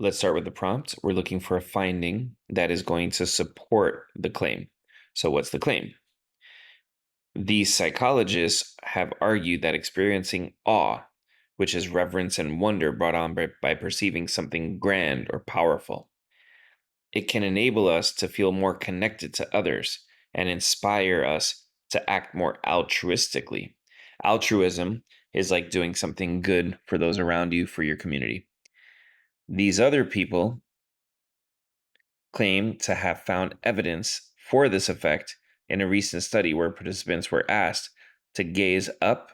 Let's start with the prompt. We're looking for a finding that is going to support the claim. So what's the claim? These psychologists have argued that experiencing awe, which is reverence and wonder brought on by perceiving something grand or powerful, it can enable us to feel more connected to others and inspire us to act more altruistically. Altruism is like doing something good for those around you, for your community. These other people claim to have found evidence for this effect in a recent study where participants were asked to gaze up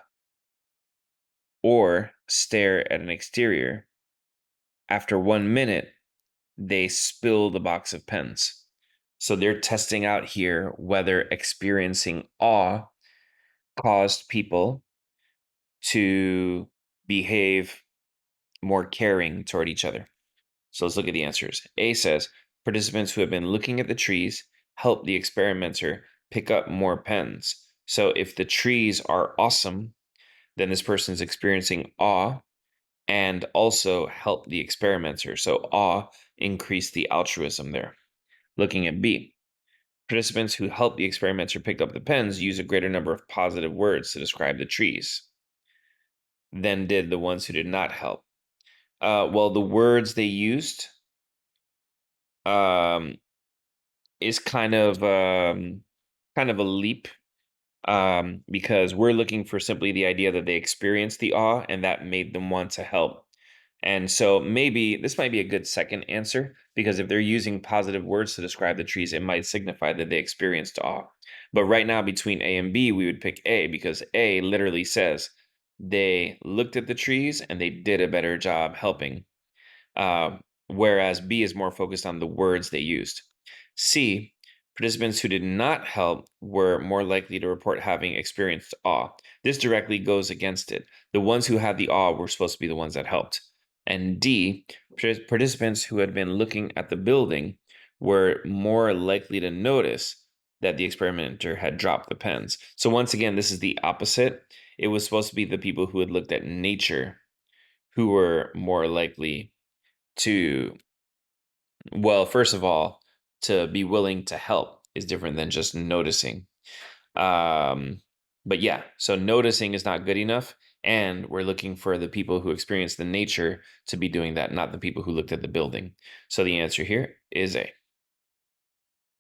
or stare at an exterior. After 1 minute, they spill the box of pens. So they're testing out here whether experiencing awe caused people to behave more caring toward each other. So let's look at the answers. A says participants who have been looking at the trees help the experimenter pick up more pens. So if the trees are awesome, then this person's experiencing awe and also help the experimenter. So awe increased the altruism there. Looking at B, participants who help the experimenter pick up the pens use a greater number of positive words to describe the trees than did the ones who did not help. Well, the words they used um, is kind of a leap, because we're looking for simply the idea that they experienced the awe and that made them want to help. And so maybe this might be a good second answer, because if they're using positive words to describe the trees, it might signify that they experienced awe. But right now, between A and B, we would pick A, because A literally says they looked at the trees and they did a better job helping. Whereas B is more focused on the words they used. C, participants who did not help were more likely to report having experienced awe. This directly goes against it. The ones who had the awe were supposed to be the ones that helped. And D, participants who had been looking at the building were more likely to notice that the experimenter had dropped the pens. So once again, this is the opposite. It was supposed to be the people who had looked at nature who were more likely to, well, first of all, to be willing to help is different than just noticing. Um, but yeah, so noticing is not good enough. And we're looking for the people who experience the nature to be doing that, not the people who looked at the building. So the answer here is A.